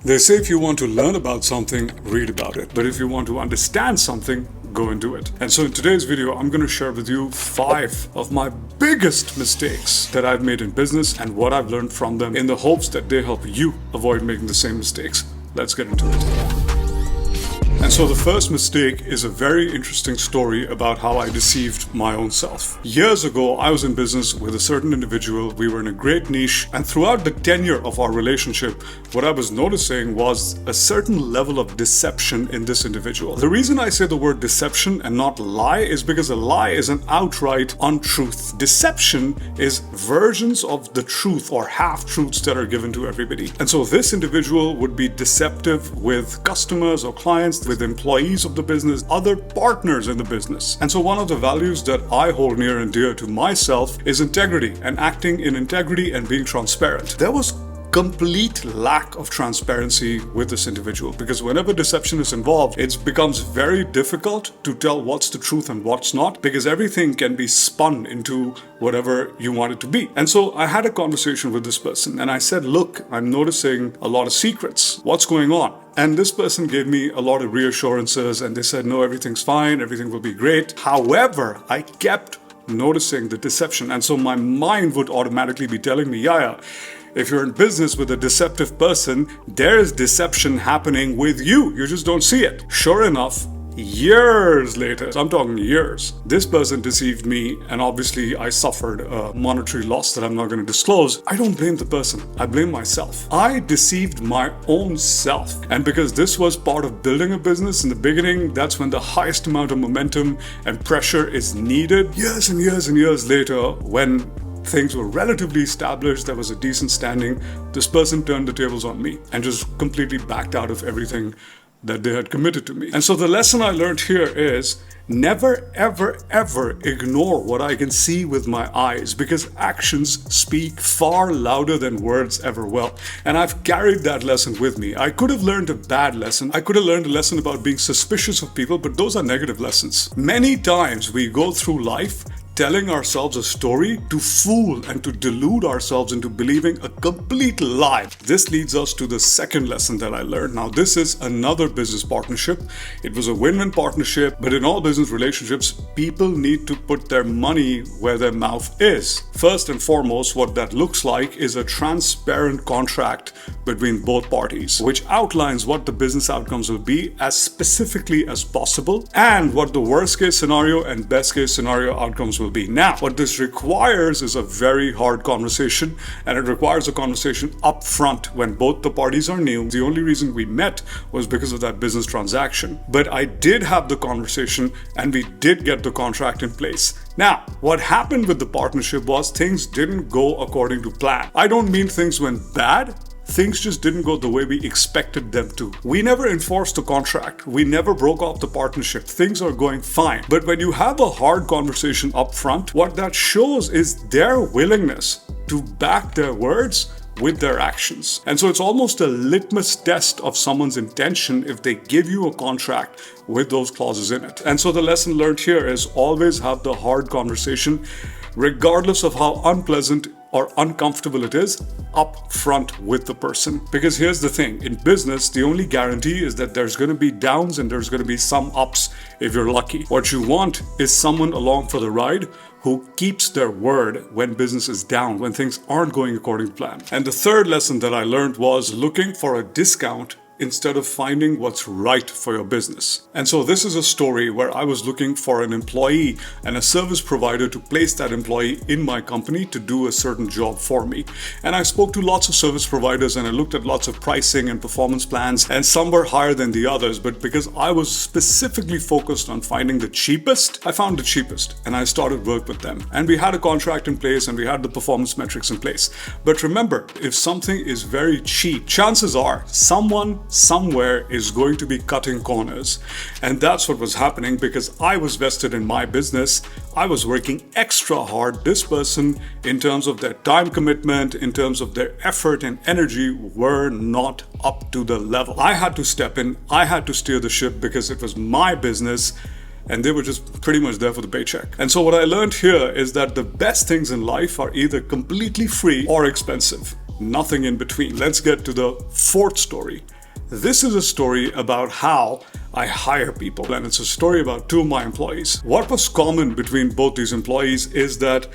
They say if you want to learn about something, read about it. But if you want to understand something, go and do it. And so in today's video, I'm going to share with you 5 of my biggest mistakes that I've made in business and what I've learned from them in the hopes that they help you avoid making the same mistakes. Let's get into it. And so the first mistake is a very interesting story about how I deceived my own self. Years ago, I was in business with a certain individual. We were in a great niche, and throughout the tenure of our relationship, what I was noticing was a certain level of deception in this individual. The reason I say the word deception and not lie is because a lie is an outright untruth. Deception is versions of the truth or half-truths that are given to everybody. And so this individual would be deceptive with customers or clients, with employees of the business, other partners in the business. And so one of the values that I hold near and dear to myself is integrity and acting in integrity and being transparent. There was complete lack of transparency with this individual because whenever deception is involved, it becomes very difficult to tell what's the truth and what's not because everything can be spun into whatever you want it to be. And so I had a conversation with this person and I said, look, I'm noticing a lot of secrets. What's going on? And this person gave me a lot of reassurances and they said, no, everything's fine, everything will be great. However, I kept noticing the deception. And so my mind would automatically be telling me, yeah, if you're in business with a deceptive person, there is deception happening with you. You just don't see it. Sure enough, years later, I'm talking years, this person deceived me and obviously I suffered a monetary loss that I'm not going to disclose. I don't blame the person. I blame myself. I deceived my own self. And because this was part of building a business in the beginning, that's when the highest amount of momentum and pressure is needed. Years and years and years later, when things were relatively established, there was a decent standing, this person turned the tables on me and just completely backed out of everything that they had committed to me. And so the lesson I learned here is never, ever, ever ignore what I can see with my eyes because actions speak far louder than words ever will. And I've carried that lesson with me. I could have learned a bad lesson. I could have learned a lesson about being suspicious of people, but those are negative lessons. Many times we go through life telling ourselves a story to fool and to delude ourselves into believing a complete lie. This leads us to the second lesson that I learned. Now, this is another business partnership. It was a win-win partnership, but in all business relationships, people need to put their money where their mouth is. First and foremost, what that looks like is a transparent contract between both parties, which outlines what the business outcomes will be as specifically as possible and what the worst case scenario and best case scenario outcomes will be. Now, what this requires is a very hard conversation, and it requires a conversation up front when both the parties are new. The only reason we met was because of that business transaction. But I did have the conversation and we did get the contract in place. Now, what happened with the partnership was things didn't go according to plan. I don't mean things went bad. Things just didn't go the way we expected them to. We never enforced the contract. We never broke off the partnership. Things are going fine. But when you have a hard conversation up front, what that shows is their willingness to back their words with their actions. And so it's almost a litmus test of someone's intention if they give you a contract with those clauses in it. And so the lesson learned here is always have the hard conversation, regardless of how unpleasant or uncomfortable it is, up front with the person. Because here's the thing, in business, the only guarantee is that there's going to be downs and there's going to be some ups if you're lucky. What you want is someone along for the ride who keeps their word when business is down, when things aren't going according to plan. And the third lesson that I learned was looking for a discount instead of finding what's right for your business. And so this is a story where I was looking for an employee and a service provider to place that employee in my company to do a certain job for me. And I spoke to lots of service providers and I looked at lots of pricing and performance plans, and some were higher than the others. But because I was specifically focused on finding the cheapest, I found the cheapest and I started work with them. And we had a contract in place and we had the performance metrics in place. But remember, if something is very cheap, chances are someone somewhere is going to be cutting corners. And that's what was happening because I was vested in my business. I was working extra hard. This person, in terms of their time commitment, in terms of their effort and energy, were not up to the level. I had to step in. I had to steer the ship because it was my business. And they were just pretty much there for the paycheck. And so what I learned here is that the best things in life are either completely free or expensive. nothing in between. Let's get to the fourth story. This is a story about how I hire people, and it's a story about two of my employees. What was common between both these employees is that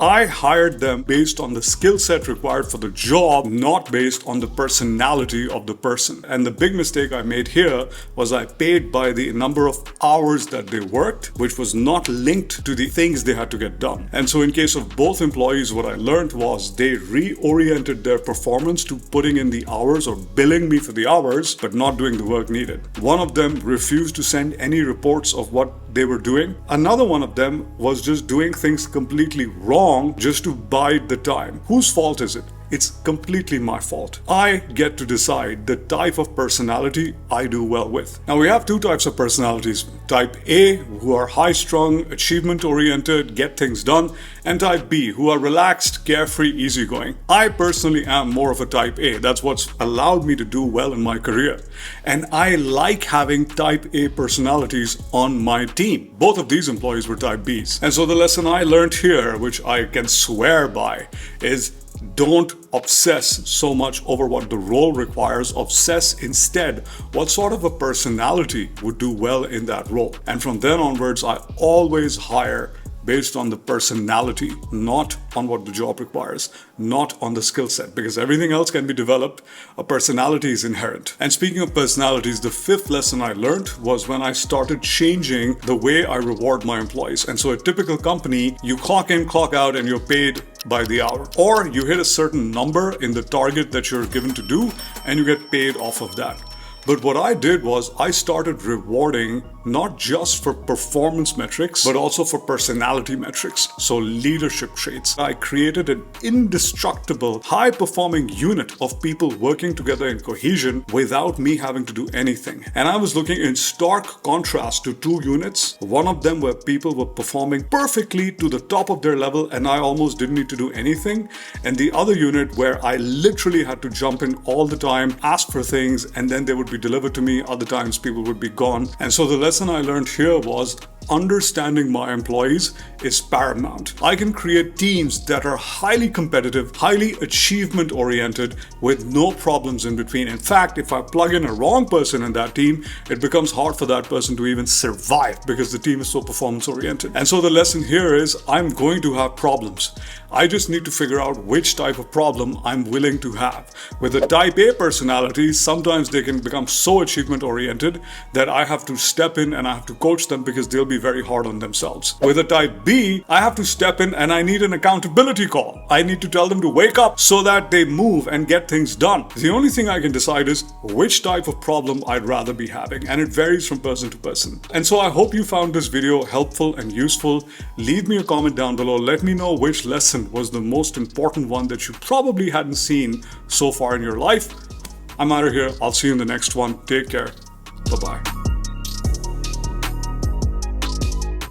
I hired them based on the skill set required for the job, not based on the personality of the person. And the big mistake I made here was I paid by the number of hours that they worked, which was not linked to the things they had to get done. And so in case of both employees, what I learned was they reoriented their performance to putting in the hours or billing me for the hours, but not doing the work needed. One of them refused to send any reports of what they were doing. Another one of them was just doing things completely wrong just to bide the time. Whose fault is it? It's completely my fault. I get to decide the type of personality I do well with. Now we have two types of personalities. Type A, who are high-strung, achievement-oriented, get things done, and type B, who are relaxed, carefree, easygoing. I personally am more of a type A. That's what's allowed me to do well in my career. And I like having type A personalities on my team. Both of these employees were type Bs. And so the lesson I learned here, which I can swear by, is don't obsess so much over what the role requires. Obsess instead what sort of a personality would do well in that role. And from then onwards, I always hire based on the personality, not on what the job requires, not on the skill set, because everything else can be developed. A personality is inherent. And speaking of personalities, the fifth lesson I learned was when I started changing the way I reward my employees. And so a typical company, you clock in, clock out, and you're paid by the hour. Or you hit a certain number in the target that you're given to do, and you get paid off of that. But what I did was I started rewarding not just for performance metrics, but also for personality metrics, so leadership traits. I created an indestructible, high-performing unit of people working together in cohesion without me having to do anything. And I was looking in stark contrast to two units. One of them where people were performing perfectly to the top of their level and I almost didn't need to do anything. And the other unit where I literally had to jump in all the time, ask for things, and then they would be delivered to me. Other times people would be gone. And so the lesson I learned here was understanding my employees is paramount. I can create teams that are highly competitive, highly achievement oriented with no problems in between. In fact, if I plug in a wrong person in that team, it becomes hard for that person to even survive because the team is so performance oriented. And so the lesson here is I'm going to have problems. I just need to figure out which type of problem I'm willing to have. With a type A personality, sometimes they can become so achievement oriented that I have to step in and I have to coach them because they'll be very hard on themselves. With a type B, I have to step in and I need an accountability call. I need to tell them to wake up so that they move and get things done. The only thing I can decide is which type of problem I'd rather be having, and it varies from person to person. And so I hope you found this video helpful and useful. Leave me a comment down below. Let me know which lesson was the most important one that you probably hadn't seen so far in your life. I'm out of here. I'll see you in the next one. Take care. Bye-bye.